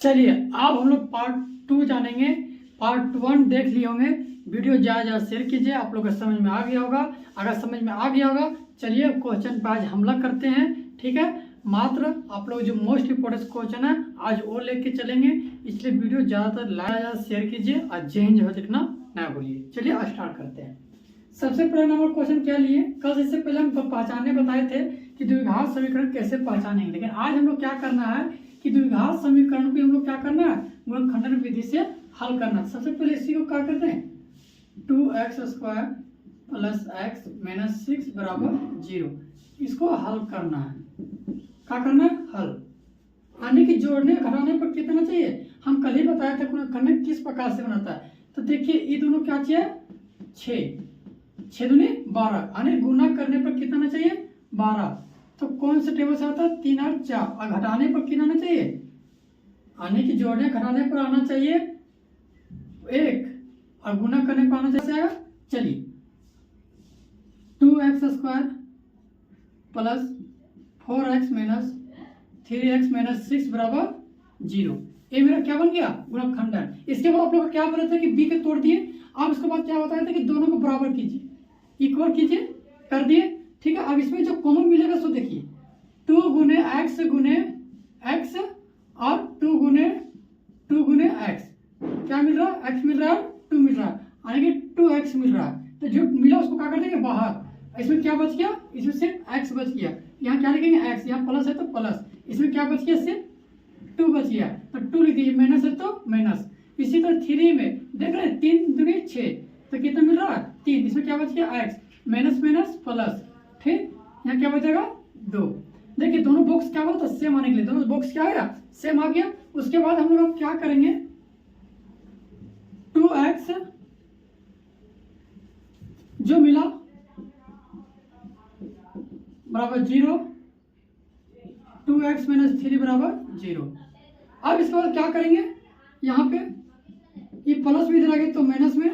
चलिए अब हम लोग पार्ट 2 जानेंगे। पार्ट 1 देख लिए होंगे, वीडियो ज़्यादा शेयर कीजिए, आप लोग को समझ में आ गया होगा। अगर समझ में आ गया होगा चलिए क्वेश्चन पे आज हमला करते हैं। ठीक है, मात्र आप लोग जो मोस्ट इम्पोर्टेंट क्वेश्चन है आज वो लेके चलेंगे, इसलिए वीडियो ज़्यादातर ज़्यादा शेयर कीजिए और जय हिंद लिखना ना भूलिए। चलिए स्टार्ट करते हैं। सबसे पहला नंबर क्वेश्चन क्या लिए, कल इससे पहले हम पहचानने बताए थे कि द्विघात समीकरण कैसे पहचानेंगे, लेकिन आज हम लोग क्या करना है कि द्विघात समीकरण को हम लोग क्या करना है, गुणनखंडन विधि से हल करना। सबसे पहले इसी को क्या करते हैं, 2x² प्लस x माइनस 6 बराबर 0, इसको हल करना है। क्या करना है, हल। यानी कि जोड़ने घटाने पर कितना चाहिए, हम कल ही बताया था गुणनखंडन किस प्रकार से बनता है। तो देखिए ये दोनों क्या चाहिए, 6 दूनी 12, यानी गुना करने पर कितना चाहिए, 12। तो कौन से टेबल से आता है, 3 और 4, और घटाने पर कितना आना चाहिए, यानी कि जोड़ने घटाने पर आना चाहिए 1 और गुना करने पर आना चाहिए। चलिए 2x² plus 4x minus 3x minus 6 बराबर 0, ये मेरा क्या बन गया, गुणनखंडन। इसके बाद आप लोग क्या बोला था कि b के तोड़ दिए। अब इसके बाद क्या बताया था कि दोनों को बराबर कीजिए, इक्वल कीजिए, कर दिए। ठीक है, अब इसमें जो कॉमन मिलेगा सो देखिए 2 गुने x और 2 गुने x, क्या मिल रहा है, x मिल रहा है, 2 मिल रहा है, यानी कि 2x मिल रहा है। तो जो मिला उसको क्या कर देंगे बाहर, इसमें क्या बच गया, इसमें सिर्फ x बच गया। यहाँ क्या लिखेंगे x, यहाँ प्लस है तो प्लस, इसमें क्या बच गया, सिर्फ 2 बच गया तो 2 लिख दीजिए, माइनस है तो माइनस। इसी तरह 3 में देख रहे हैं 3 दूनी 6, तो कितना मिल रहा है 3, इसमें क्या बच गया x, माइनस माइनस प्लस। ठीक, यहाँ क्या बचेगा 2। देखिए दोनों बॉक्स क्या बोलता है, सेम आने के लिए दोनों बॉक्स क्या आया, सेम आ गया। उसके बाद हम लोग क्या करेंगे, 2x जो मिला बराबर 0, 2x माइनस 3 बराबर 0। अब इसके बाद क्या करेंगे, यहाँ पे ये प्लस में इधर आ गया तो माइनस में,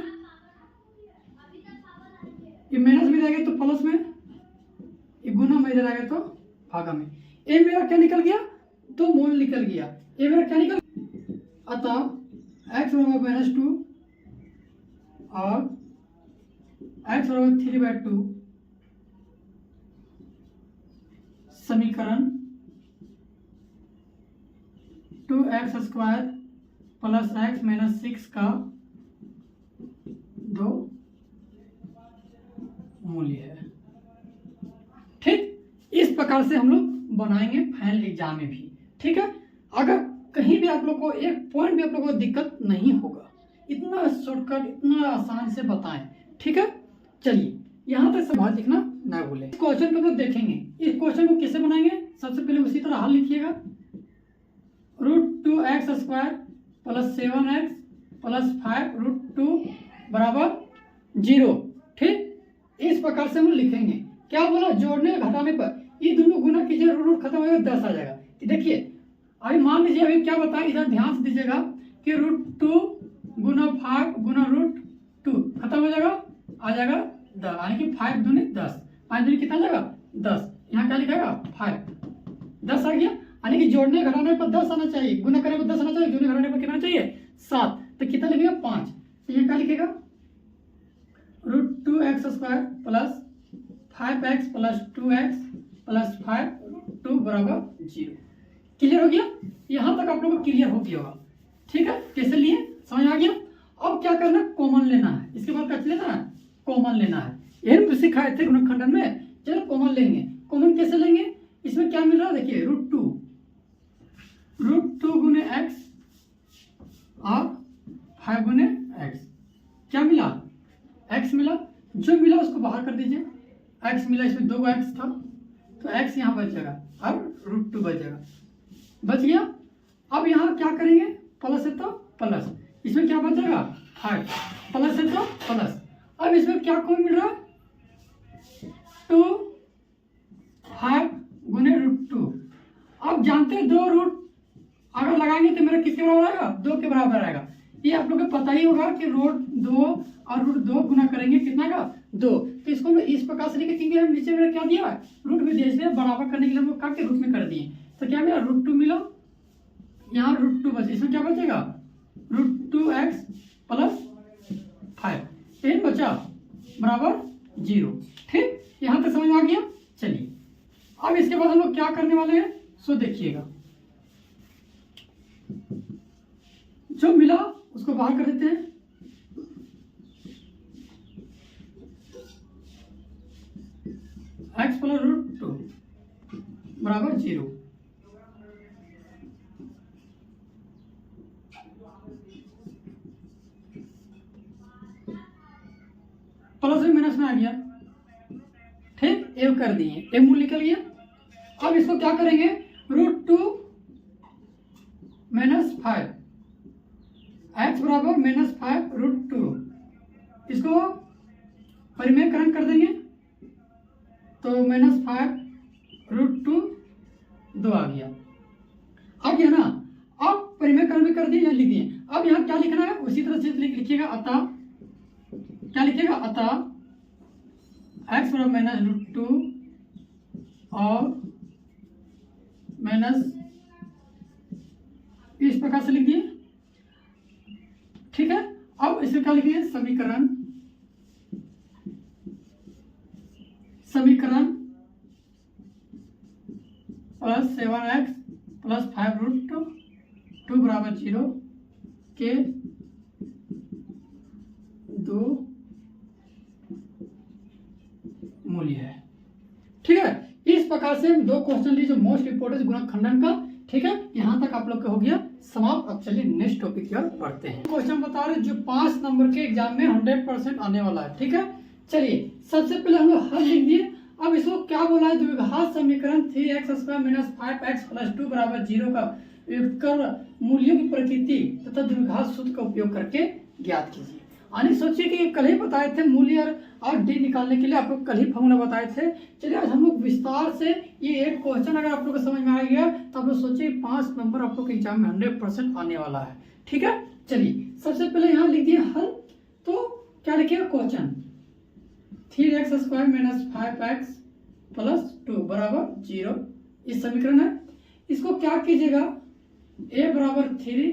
ये माइनस में इधर आ गया तो प्लस में, ये गुना में इधर आ गया तो भागा में। ये मेरा क्या निकल गया, तो मूल निकल गया। ये मेरा क्या निकल, अतः x बराबर माइनस 2 और x बराबर 3/2 समीकरण 2x² प्लस x माइनस 6 का 2 मूल्य है। ठीक, इस प्रकार से हम लोग बनाएंगे फाइनल एग्जाम में भी। ठीक है, अगर कहीं भी आप लोग को एक पॉइंट भी आप लोग को दिक्कत नहीं होगा, इतना शॉर्टकट इतना आसान से बताएं। ठीक है, चलिए यहाँ तक सवाल लिखना ना भूलें। इस क्वेश्चन को हम लोग देखेंगे, इस क्वेश्चन को कैसे बनाएंगे, सबसे पहले उसी तरह हल लिखिएगा, √2x² प्लस 7x प्लस 5√2 बराबर 0। ठीक, इस प्रकार से हम लिखेंगे। क्या बोला, जोड़ने घटाने पर ये दोनों गुना कीजिए, रूट खत्म हो जाएगा 10 आ जाएगा। देखिए अभी मान लीजिए, अभी क्या बताएं, इधर ध्यान से दीजिएगा कि √2 गुना 5 गुना √2 खत्म हो जाएगा, आ जाएगा 10, यानी कि 5 दूनी 10, 5 दूनी कितना जाएगा 10। यहाँ क्या लिखेगा 5, 10 आ गया, यानी कि जोड़ने घटाने पर 10 आना चाहिए, गुना करने पर 10 आना चाहिए, जोड़ने घटाने पर कितना चाहिए 7, तो कितना लिखेगा 5। तो ये क्या लिखेगा, √2x² plus 5x plus 2x plus 5√2 बराबर 0। क्लियर हो गया, यहाँ तक आप लोगों को क्लियर हो गया होगा। ठीक है, कैसे लिए समझ आ गया। अब क्या करना है, कॉमन लेना है। इसके बाद क्या लेना है, कॉमन लेना है। यही सिखाए थे गुणनखंडन में। चलो कॉमन लेंगे, कॉमन कैसे लेंगे, इसमें क्या मिल रहा है देखिए, √2 गुने x और 5 गुने x, क्या मिला x मिला, जो मिला उसको बाहर कर दीजिए, x मिला, इसमें 2x था तो x यहाँ बच जाएगा और √2 बच जाएगा, बच गया। अब यहाँ क्या करेंगे, प्लस है तो प्लस, इसमें क्या बच जाएगा 5, प्लस है तो प्लस। अब इसमें क्या कौन मिल रहा है, 2 5 गुने √2। अब जानते हैं 2 रूट अगर लगाएंगे तो मेरा किसके बराबर आएगा, 2 के बराबर आएगा। ये आप लोग को पता ही होगा कि √2 और √2 गुना करेंगे कितना का 2, तो इसको मैं इस प्रकार से लिखे, क्योंकि हम नीचे मेरा क्या दिया रूट में दिया, इसलिए बराबर करने के लिए हम लोग क्या रूट में कर दिए। तो क्या मिला √2 मिला, यहाँ √2 बचे, इसमें क्या बचेगा √2x प्लस 5 एन बचा बराबर 0। ठीक, यहाँ तक समझ में आ गया। चलिए अब इसके बाद हम लोग क्या करने वाले हैं सो देखिएगा। जो मिला उसको बाहर कर देते हैं। x प्लस √2 बराबर 0। प्लस में माइनस में आ गया। ठीक, एक कर दिए, एक मूल निकल गया। अब इसको क्या करेंगे √2 माइनस 5 x बराबर माइनस 5 √2, इसको परिमेयकरण कर देंगे तो माइनस 5 √2 2 आ गया। अब यह ना अब परिमेयकरण भी कर दिए, यहाँ लिख दिए। अब यहाँ क्या लिखना है उसी तरह से लिखिएगा। अतः क्या लिखिएगा, अतः x बराबर माइनस √2 और माइनस इस प्रकार से लिख दिए। ठीक है, अब इसे क्या लिखिए समीकरण प्लस 7x प्लस 5 √2 बराबर 0 के 2 मूल्य है। ठीक है, इस प्रकार से दो क्वेश्चन ली जो मोस्ट इंपोर्टेंट गुणक खंडन का। ठीक है, यहाँ तक आप लोग का हो गया समाप्त। अब चलिए नेक्स्ट टॉपिक की ओर बढ़ते हैं। क्वेश्चन बता रहे जो 5 नंबर के एग्जाम में 100% आने वाला है। ठीक है, चलिए सबसे पहले हम लोग हल लिख दिए। अब इसको क्या बोला है, द्विघात समीकरण 3x² माइनस 5x प्लस 2 बराबर 0 का व्युत्क्रम मूल्यों की प्रकृति तथा द्विघात सूत्र का उपयोग करके ज्ञात कीजिए। यानी सोचिए कि कल ही बताए थे मूल्य और डी निकालने के लिए आप लोग कल ही फॉर्मूला बताए थे। चलिए आज हम लोग विस्तार से ये एक क्वेश्चन अगर आप लोग को समझ में आ गया तो आप लोग सोचिए 5 नंबर आप लोग के एग्जाम में 100% आने वाला है। ठीक है, चलिए सबसे पहले यहाँ लिख दिए हल। तो क्या लिखिएगा question 3x² minus 5x plus 2 बराबर 0 इस समीकरण है। इसको क्या कीजिएगा a बराबर 3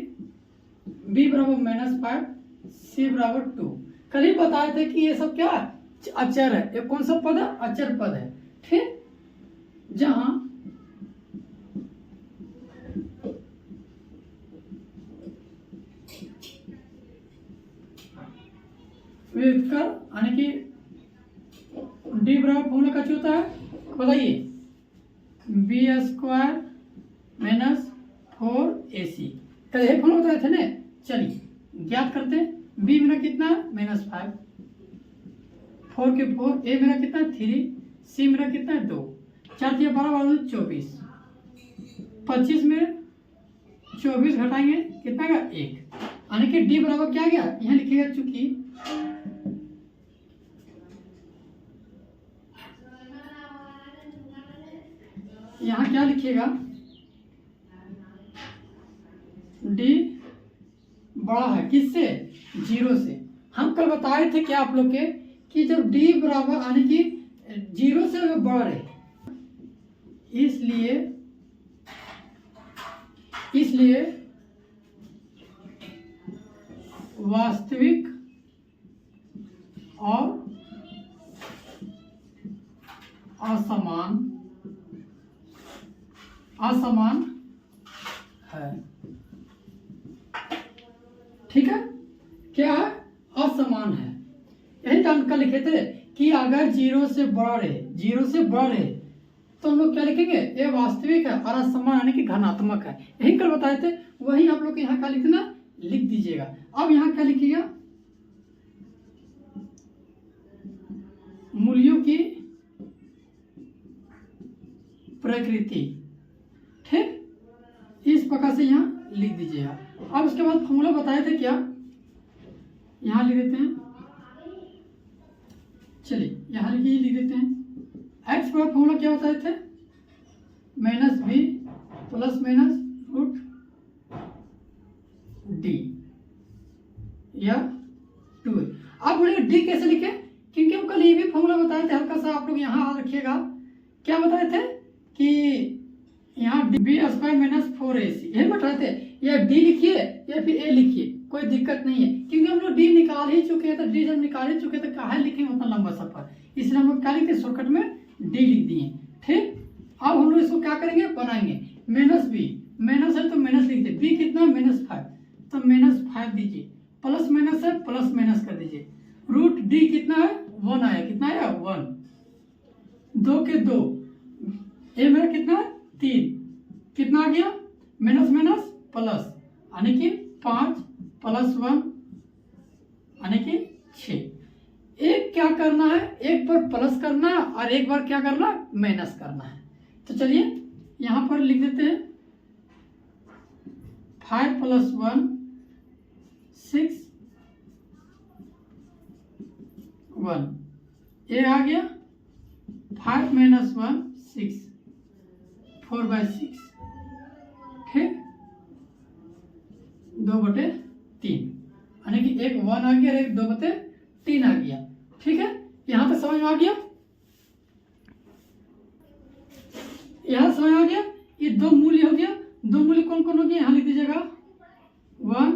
b बराबर माइनस 5 c बराबर 2। कल ही बताए थे कि ये सब क्या है अचर है। ये कौन सा पद है, अचर पद है। ठीक, जहां व्युत्क्रम यानी कि डी बराबर फॉर्मूला का होता है बताइए b² माइनस 4ac। कल यही फॉर्मूला बताए थे ना। चलिए ज्ञात करते हैं। b मेरा कितना है -5, 4 के 4, a मेरा कितना है 3, c मेरा कितना है 2, 4 दिया 12 12 24, 25 में 24 घटाएंगे कितना का 1, यानी कि d बराबर क्या गया यहाँ लिखिएगा। चूंकि यहाँ क्या लिखिएगा d बड़ा है किससे 0 से। हम कल बताए थे क्या आप लोग के कि जब d बराबर यानी कि 0 से अगर बड़ा रहे, इसलिए वास्तविक और असमान है। ठीक है, क्या है असमान है। यही जानकर लिखे थे कि अगर 0 से बड़ा रहे तो हम लोग क्या लिखेंगे ये वास्तविक है और असमान यानी कि धनात्मक है। यही कल बताए थे, वही आप लोग यहाँ क्या लिखना लिख दीजिएगा। अब यहाँ क्या लिखिएगा मूल्यों की प्रकृति। ठीक, इस प्रकार से यहाँ लिख दीजिएगा। अब उसके बाद फॉर्मूला बताए थे क्या, यहाँ लिख देते हैं। चलिए यहाँ लिख देते हैं। x का फॉर्मूला क्या बताए थे -b प्लस माइनस √d या 2। अब बोलिए d कैसे लिखे, क्योंकि हम कल ये भी फॉर्मूला बताए थे। हल्का सा आप लोग यहाँ रखिएगा। क्या बताए थे कि यहाँ बी स्क्वायर माइनस 4ac यही बैठाते, या डी लिखिए या फिर ए लिखिए, कोई दिक्कत नहीं है, क्योंकि हम लोग डी निकाल ही चुके हैं। तो डी जब निकाल ही चुके हैं तो कहाँ लिखेंगे उतना लंबा सफर, इसलिए हम लोग क्या लिखते हैं, शॉर्टकट में डी लिख दिए। ठीक, अब हम लोग इसको क्या करेंगे, बनाएंगे माइनस बी, माइनस है तो माइनस लिख दीजिए, बी कितना -5, तो -5 दीजिए, प्लस माइनस है प्लस माइनस कर दीजिए, रूट डी कितना है 1 आया, कितना आया 1, 2 के 2, ए मेरा कितना है 3, कितना आ गया माइनस माइनस प्लस, यानी कि 5 + 1 यानी कि 6। एक क्या करना है, एक बार प्लस करना है और एक बार क्या करना है, माइनस करना है। तो चलिए यहां पर लिख देते हैं 5 + 1 6 1, ए आ गया, 5 - 1 6, 4/6, ठीक, 2/3, यानी कि एक 1 आ गया और एक 2/3 आ गया। ठीक है, यहां तक समझ में आ गया, यहां समझ आ गया। ये दो मूल्य हो गया, दो मूल्य कौन कौन हो गया, यहां लिख दीजिएगा 1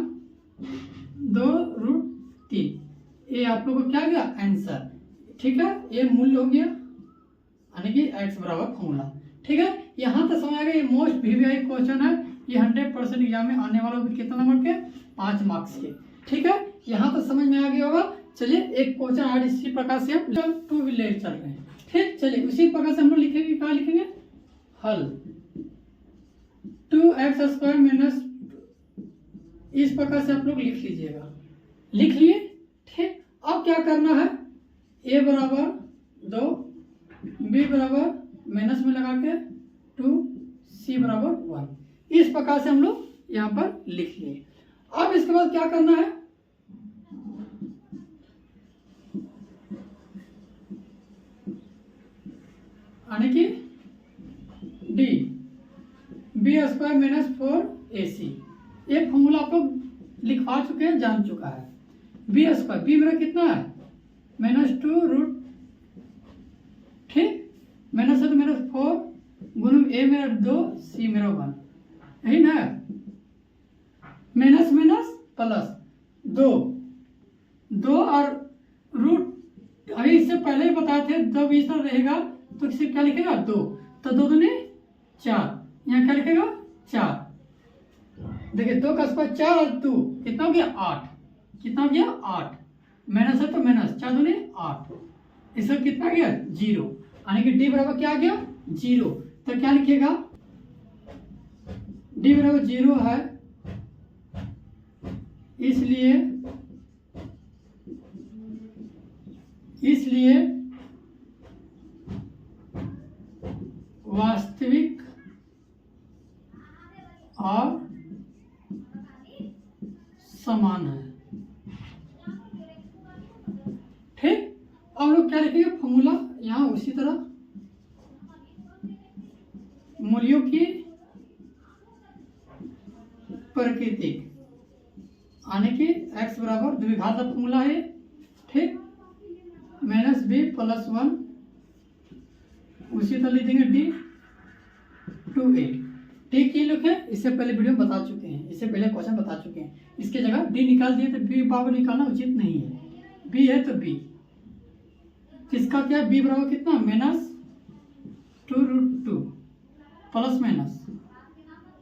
2 √3, ये आप लोगों को क्या गया आंसर। ठीक है, ये मूल्य हो गया, यानी कि x बराबर फॉर्मूला। ठीक है, यहाँ तक समझ आ गया। ये मोस्ट वीवीआई क्वेश्चन है, ये 100% एग्जाम में आने वाला कितना नंबर के, 5 मार्क्स के। ठीक है, यहाँ तक समझ में आ गया होगा। चलिए एक क्वेश्चन आज इसी प्रकार से हम 2 भी ले चल रहे हैं। ठीक, चलिए उसी प्रकार से हम लोग लिखेंगे, क्या लिखेंगे, हल 2x² - इस प्रकार से आप लोग लिख लीजिएगा, लिख लिए। ठीक, अब क्या करना है, a बराबर 2, b बराबर माइनस में लगा के 2, c बराबर 1, इस प्रकार से हम लोग यहाँ पर लिख लिए। अब इसके बाद क्या करना है, यानी कि d b² - 4ac, ये फॉर्मूला आप लोग लिखवा चुके हैं, जान चुका है। b² b मेरा कितना है -2 √ ठीक, माइनस है तो -4 गुणम a मेरा 2, c मेरा 1, यही ना, माइनस माइनस प्लस 2 और रूट, अभी इससे पहले ही बताए थे, जब इस तरह रहेगा तो इसे क्या लिखेगा 2, तो 2 दूनी 4, यहाँ क्या लिखेगा 4। देखिए 2 का स्क्वायर 4 और 2 कितना हो गया 8, कितना हो गया 8, माइनस है तो माइनस 4 दूनी 8, इसका कितना गया 0, यानी कि d बराबर क्या आ गया 0। तो क्या लिखिएगा, d बराबर 0 है, इसलिए वास्तविक और समान है। ठीक, अब लोग क्या लिखेंगे, फॉर्मूला यहाँ उसी तरह मूल्यों की प्रकृति, यानी कि x बराबर द्विघात का फॉर्मूला है। ठीक, -b + 1, उसी तरह लिख देंगे d 2a। ठीक, ये लोग है, इससे पहले वीडियो में बता चुके हैं, इससे पहले क्वेश्चन बता चुके हैं। इसके जगह d निकाल दिए तो b बराबर निकालना उचित नहीं है, b है तो b, किसका क्या, b बराबर कितना -2 √2 प्लस माइनस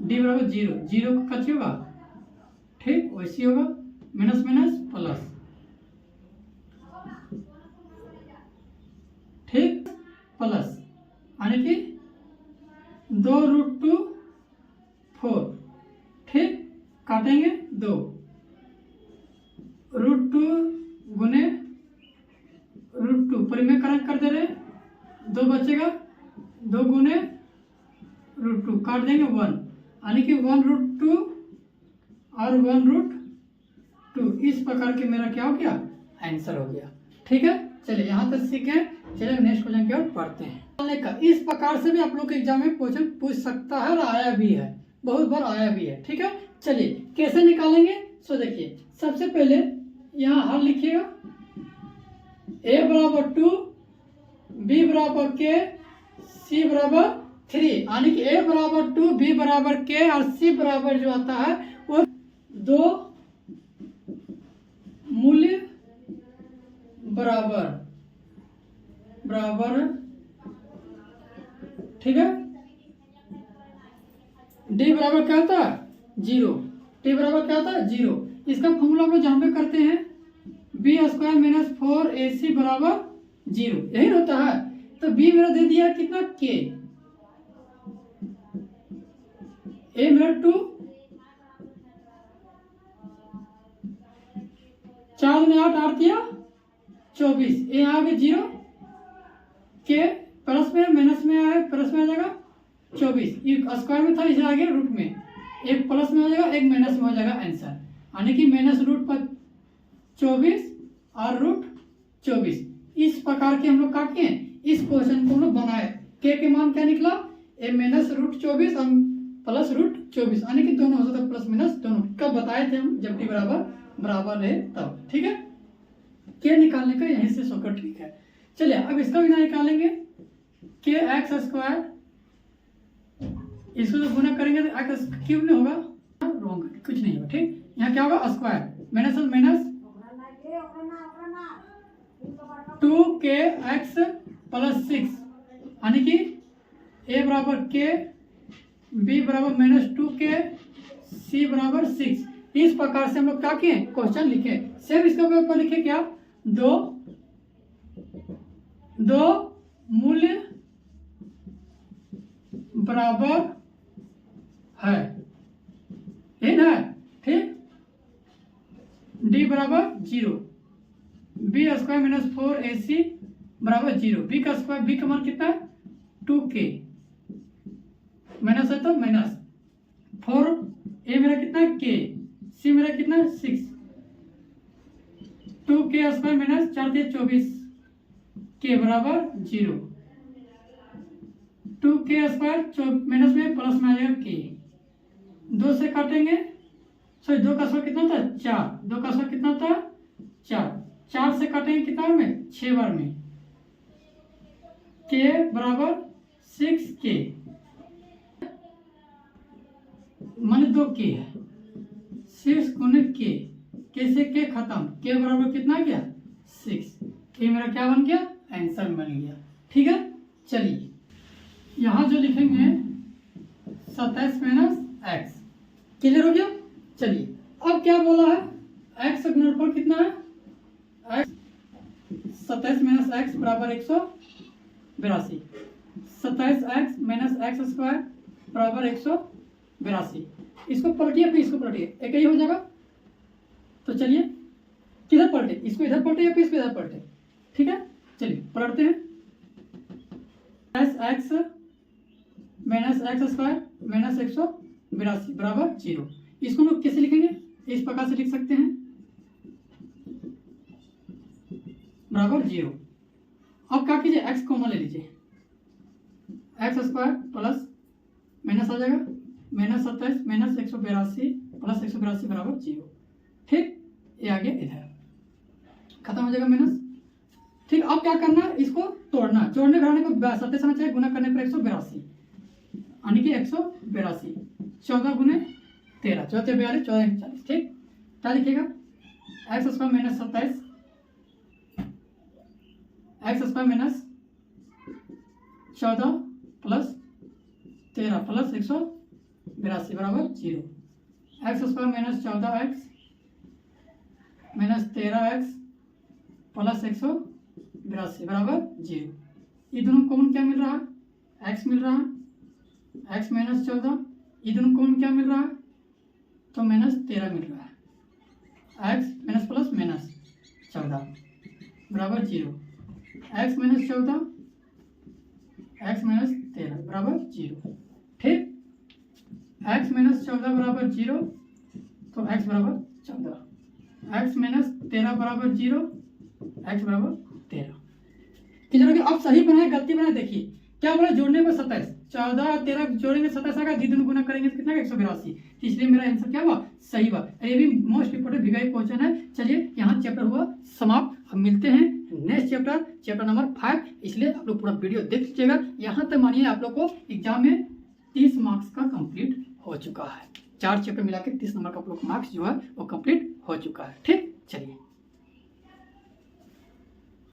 d बराबर 0, 0 का कच्ची होगा, ठीक, वैसी होगा, माइनस माइनस प्लस, ठीक, प्लस, यानी कि 2 √2 4, ठीक, काटेंगे 2 √2 गुने √2, परिमेयकरण कर दे रहे, 2 बचेगा, 2 गुने √2 काट देंगे 1, यानी कि 1 √2 और 1 √2, इस प्रकार के मेरा क्या हो गया आंसर हो गया। ठीक है, चलिए यहाँ तक सीखे। चलिए नेक्स्ट क्वेश्चन की ओर पढ़ते हैं। इस प्रकार से भी आप लोग के एग्जाम में क्वेश्चन पूछ सकता है और आया भी है, बहुत बार आया भी है। ठीक है, चलिए कैसे निकालेंगे, सो देखिए सबसे पहले यहाँ हल लिखिएगा, a बराबर 2, b बराबर k, c बराबर 3, यानी कि a बराबर 2, b बराबर k और c बराबर जो आता है वो 2 मूल्य बराबर ठीक है। d बराबर क्या होता है 0, t बराबर क्या होता है 0। इसका फॉर्मूला हम लोग जहाँ पे करते हैं बी स्क्वायर माइनस 4ac बराबर 0, यही होता है। तो b मेरा दे दिया कितना k, a मेरा 2, 4 में 8 8 दिया 24, ए यहाँ आ गया 0, के प्लस में माइनस में आया प्लस में आ जाएगा 24, ये स्क्वायर में था इसे आ गया रूट में, एक प्लस में हो जाएगा एक माइनस में हो जाएगा आंसर, यानी कि माइनस रूट पर 24 और रूट 24। इस प्रकार के हम लोग क्या किए, इस क्वेश्चन को हम लोग बनाए। के मान क्या निकला, ए माइनस रूट 24 और प्लस रूट 24, यानी कि दोनों हो सकता प्लस माइनस दोनों। कब बताए थे हम, जब टी बराबर है तब, ठीक है। के निकालने का यहीं से शॉर्टकट ठीक है। चलिए अब इसका भी ना निकालेंगे, के एक्स स्क्वायर, इसको जो गुना करेंगे तो एक्स क्यूब में होगा, रॉन्ग, कुछ नहीं होगा, ठीक। यहाँ क्या होगा square minus minus 2kx plus 6, यानी कि a बराबर k, b बराबर माइनस 2k, c बराबर 6। इस प्रकार से हम लोग क्या किए, क्वेश्चन लिखे। सिर्फ इसका ऊपर लिखे क्या, दो मूल्य बराबर है, यही ना, ठीक। d बराबर 0, बी स्क्वायर माइनस 4ac बराबर 0, बी का स्क्वायर, बी का मान कितना है 2k, माइनस है तो माइनस 4, ए मेरा कितना है k, सी मेरा कितना है 6, 2k स्क्वायर माइनस 4 से 24, k बराबर 0, 2k स्क्वायर माइनस में प्लस में आ जाएगा k, 2 से काटेंगे, सॉरी 2 का स्क्वायर कितना होता है 4, 2 का स्क्वायर कितना होता है 4, 4 से काटेंगे कितना बार में 6 बार में, k बराबर 6k, मान 2k है, 6 गुने k, k से k खत्म, k बराबर कितना गया 6, k मेरा क्या बन गया आंसर बन गया, ठीक है। चलिए यहाँ जो लिखेंगे 27 माइनस एक्स, क्लियर हो गया। चलिए अब क्या बोला है, x का गुणनफल कितना है, x 27 माइनस एक्स बराबर 182, 27x माइनस एक्स स्क्वायर बराबर 182। इसको पलटिए फिर इसको पलटिए, एक ही हो जाएगा। तो चलिए किधर पलटे, इसको इधर पलटे या फिर इसको इधर पलटे, ठीक है। चलिए पलटते हैं, x minus x square minus 182 बराबर 0। इसको हम लोग कैसे लिखेंगे, इस प्रकार से लिख सकते हैं, बराबर 0। अब क्या कीजिए, x कॉमन ले लीजिए, एक्स स्क्वायर प्लस माइनस आ जाएगा माइनस 27 माइनस 182 प्लस 182 बराबर 0, ठीक। ये आ गया इधर, खत्म हो जाएगा माइनस, ठीक। अब क्या करना है, इसको तोड़ना, जोड़ने घटाने को 27 आना चाहिए, गुना करने पर 182, यानी कि 182, 14 गुने 13, 14 42 14 40, ठीक। क्या लिखिएगा, x square minus 27, x square minus 14 plus 13 plus 182 बराबर 0, x square minus 14x minus 13x plus 182 बराबर 0। ये दोनों कॉमन क्या मिल रहा है, x मिल रहा है, x माइनस 14, ये दोनों कॉमन क्या मिल रहा है, तो माइनस 13 मिल रहा है, x माइनस प्लस माइनस 14 बराबर 0, x माइनस 14 x माइनस 13 बराबर 0, ठीक। x माइनस 14 बराबर 0, तो x बराबर 14, x माइनस 13 बराबर 0, x बराबर 13। किधर हो गया, अब सही बनाए गलती बनाए, देखिए क्या बोला, जोड़ने पर 27, 14 और 13 जोड़ेंगे 27 आएगा, द्विगुण गुना करेंगे तो कितना 182, तो इसलिए मेरा आंसर क्या हुआ, सही हुआ। ये भी मोस्ट इंपोर्टेंट वीआईपी क्वेश्चन है। चलिए यहाँ चैप्टर हुआ समाप्त। अब मिलते हैं नेक्स्ट चैप्टर नंबर 5। इसलिए आप लोग पूरा वीडियो देख लीजिएगा। यहाँ तक मानिए आप लोग को एग्जाम में 30 मार्क्स का कंप्लीट हो चुका है। 4 चैप्टर मिला के 30 नंबर का आप लोग मार्क्स जो है वो कंप्लीट हो चुका है। ठीक, चलिए।